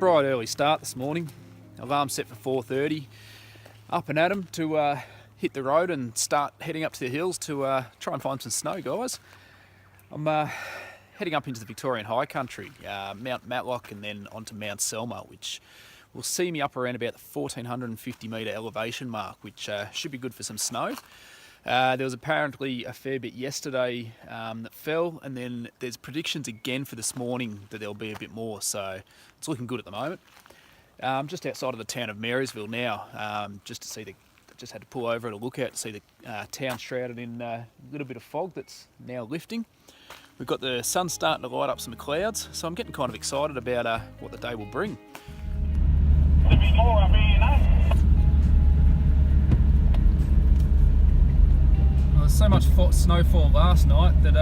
bright early start this morning. Alarm set for 4:30. Up and at 'em to hit the road and start heading up to the hills to try and find some snow, guys. I'm heading up into the Victorian High Country, Mount Matlock and then onto Mount Selma, which will see me up around about the 1450 metre elevation mark, which should be good for some snow. There was apparently a fair bit yesterday that fell, and then there's predictions again for this morning that there'll be a bit more, so it's looking good at the moment. Just outside of the town of Marysville now, just had to pull over to look out to see the town shrouded in a little bit of fog that's now lifting. We've got the sun starting to light up some clouds, so I'm getting kind of excited about what the day will bring. There'll be more up here, you know. Well, there's so much snowfall last night that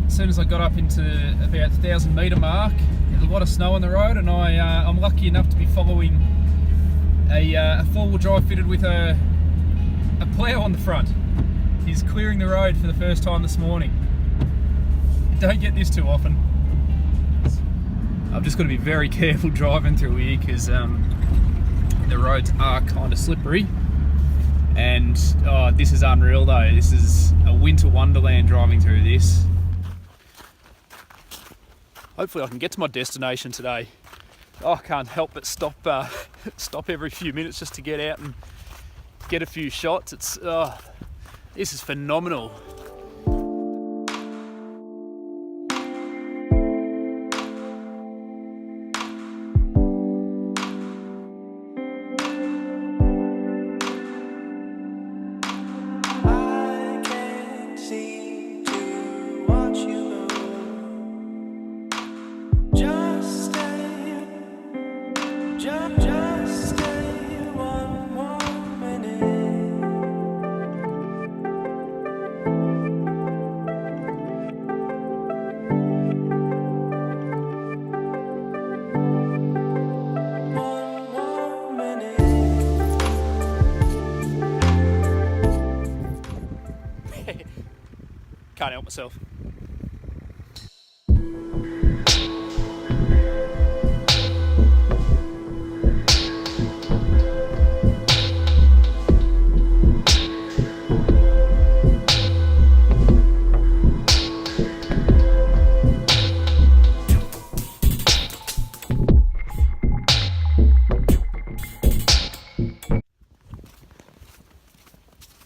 as soon as I got up into about the 1,000 metre mark, there's a lot of snow on the road, and I'm lucky enough to be following a four-wheel drive fitted with a plough on the front. He's clearing the road for the first time this morning. You don't get this too often. I've just got to be very careful driving through here because the roads are kind of slippery. And this is unreal though. This is a winter wonderland driving through this. Hopefully I can get to my destination today. I can't help but stop every few minutes just to get out and get a few shots. This is phenomenal. Can't help myself.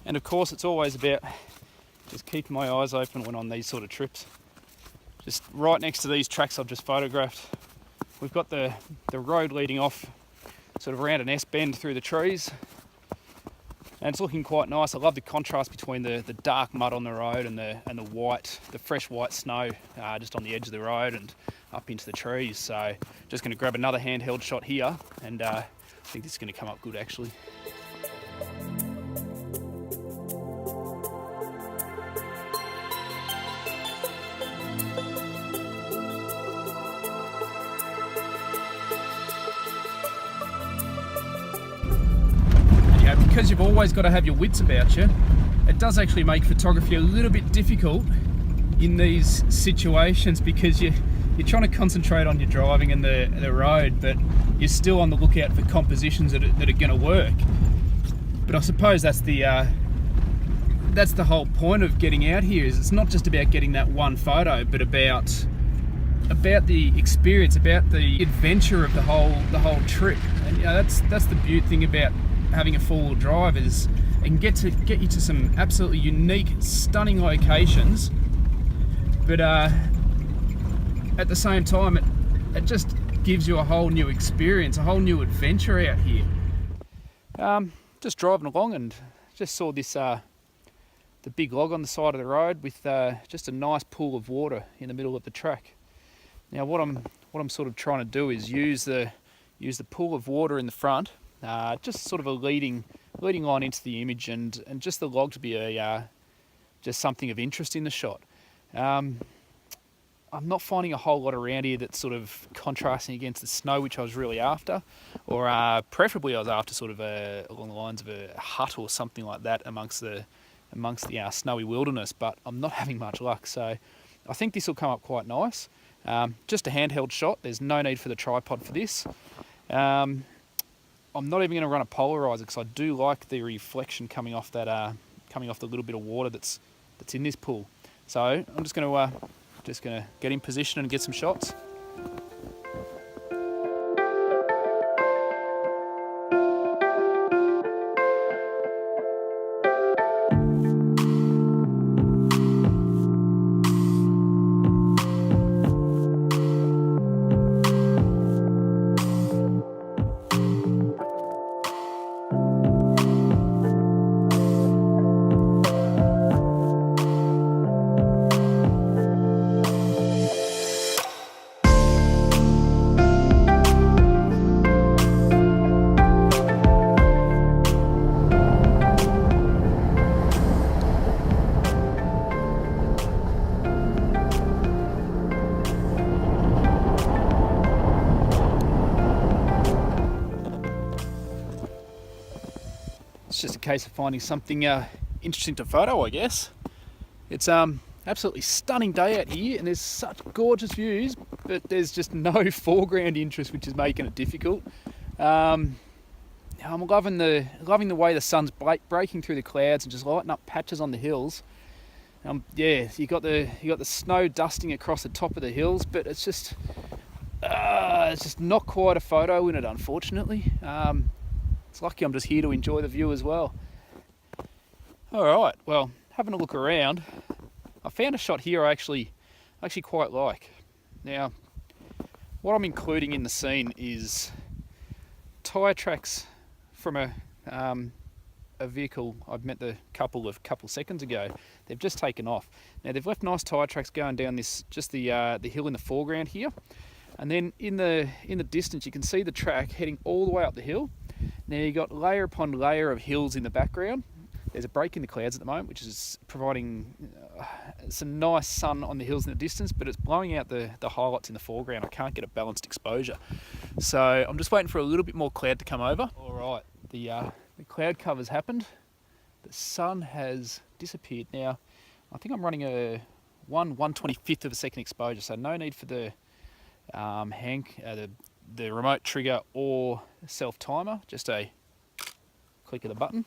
And of course it's always about just keeping my eyes open when on these sort of trips. Just right next to these tracks I've just photographed, we've got the road leading off sort of around an S-bend through the trees. And it's looking quite nice. I love the contrast between the dark mud on the road and the fresh white snow just on the edge of the road and up into the trees. So just going to grab another handheld shot here, and I think this is going to come up good actually. Because you've always got to have your wits about you, it does actually make photography a little bit difficult in these situations because you're trying to concentrate on your driving and the road, but you're still on the lookout for compositions that are going to work. But I suppose that's the whole point of getting out here, is it's not just about getting that one photo, but about the experience, about the adventure of the whole trip. And you know, that's the beauty thing about having a four-wheel drive, is it can get you to some absolutely unique, stunning locations, but at the same time it just gives you a whole new experience, a whole new adventure out here. Just driving along and just saw this the big log on the side of the road with just a nice pool of water in the middle of the track. Now what I'm sort of trying to do is use the pool of water in the front, just sort of a leading line into the image, and just the log to be just something of interest in the shot. I'm not finding a whole lot around here that's sort of contrasting against the snow, which I was really after, or preferably I was after sort of along the lines of a hut or something like that amongst the snowy wilderness, but I'm not having much luck. So I think this will come up quite nice. Just a handheld shot. There's no need for the tripod for this. I'm not even going to run a polarizer because I do like the reflection coming off that, coming off the little bit of water that's in this pool. So I'm just going to get in position and get some shots. It's just a case of finding something interesting to photo, I guess. It's absolutely stunning day out here, and there's such gorgeous views, but there's just no foreground interest, which is making it difficult. I'm loving the way the sun's breaking through the clouds and just lighting up patches on the hills. Yeah, you got the snow dusting across the top of the hills, but it's just not quite a photo in it, unfortunately. It's lucky I'm just here to enjoy the view as well. Alright, well, having a look around, I found a shot here I actually quite like. Now, what I'm including in the scene is tyre tracks from a vehicle I've met the couple seconds ago. They've just taken off. Now they've left nice tyre tracks going down this, just the hill in the foreground here, and then in the distance you can see the track heading all the way up the hill. Now you've got layer upon layer of hills in the background. There's a break in the clouds at the moment, which is providing some nice sun on the hills in the distance, but it's blowing out the highlights in the foreground. I can't get a balanced exposure. So I'm just waiting for a little bit more cloud to come over. All right, the cloud cover's happened. The sun has disappeared. Now, I think I'm running a 1/125th of a second exposure, so no need for the the remote trigger or self timer, just a click of the button.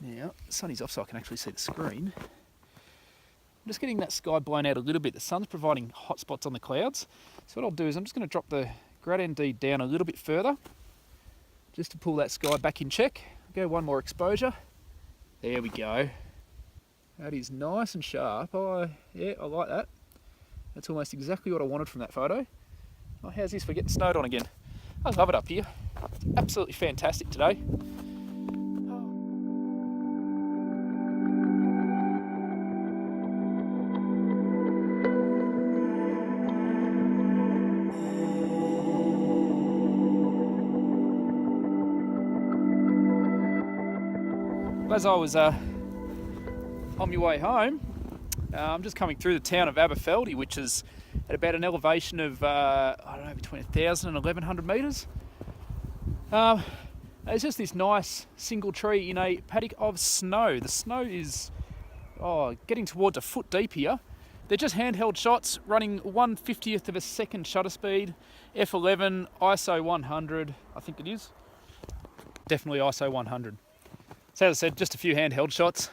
Now, the sun is off so I can actually see the screen. I'm just getting that sky blown out a little bit. The sun's providing hot spots on the clouds. So what I'll do is I'm just going to drop the Grad ND down a little bit further, just to pull that sky back in check. Go one more exposure. There we go. That is nice and sharp. Yeah, I like that. That's almost exactly what I wanted from that photo. Oh, how's this for getting snowed on again? I love it up here. It's absolutely fantastic today. As I was on my way home, I'm just coming through the town of Aberfeldy, which is at about an elevation of, I don't know, between 1,000 and 1,100 metres. There's just this nice single tree in a paddock of snow. The snow is getting towards a foot deep here. They're just handheld shots, running 1/50th of a second shutter speed, f11, ISO 100, I think it is. Definitely ISO 100. So as I said, just a few handheld shots.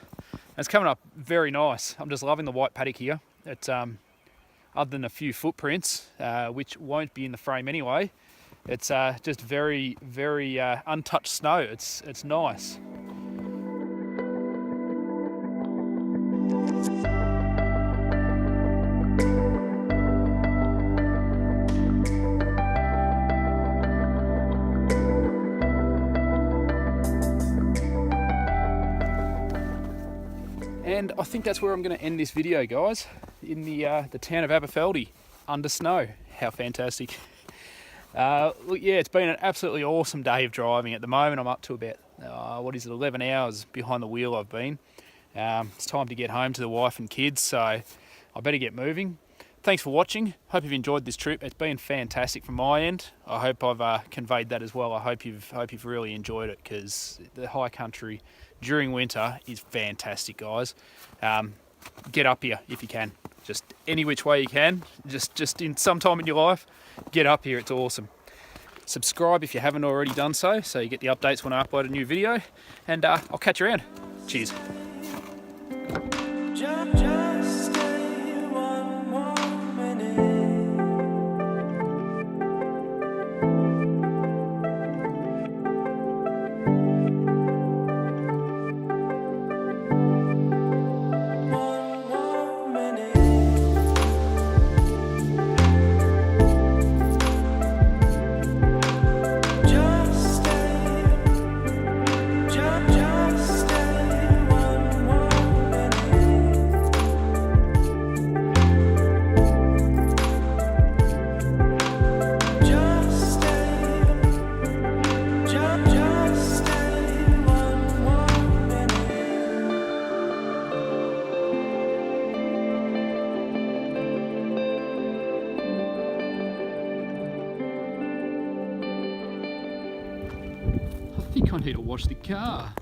It's coming up very nice. I'm just loving the white paddock here. It's other than a few footprints, which won't be in the frame anyway. It's just very, very untouched snow. It's nice. And I think that's where I'm going to end this video, guys, in the town of Aberfeldy, under snow. How fantastic. Look, yeah, it's been an absolutely awesome day of driving. At the moment, I'm up to about, 11 hours behind the wheel I've been. It's time to get home to the wife and kids, so I better get moving. Thanks for watching. Hope you've enjoyed this trip. It's been fantastic from my end. I hope I've conveyed that as well. I hope you've really enjoyed it, because the high country during winter is fantastic, guys. Get up here if you can. Just any which way you can, just in some time in your life, get up here, it's awesome. Subscribe if you haven't already done so you get the updates when I upload a new video, and I'll catch you around. Cheers. Just stay one more minute. One more minute. Just stay. Just stay one more minute. Just stay. Just stay one more minute. I think I need to wash the car.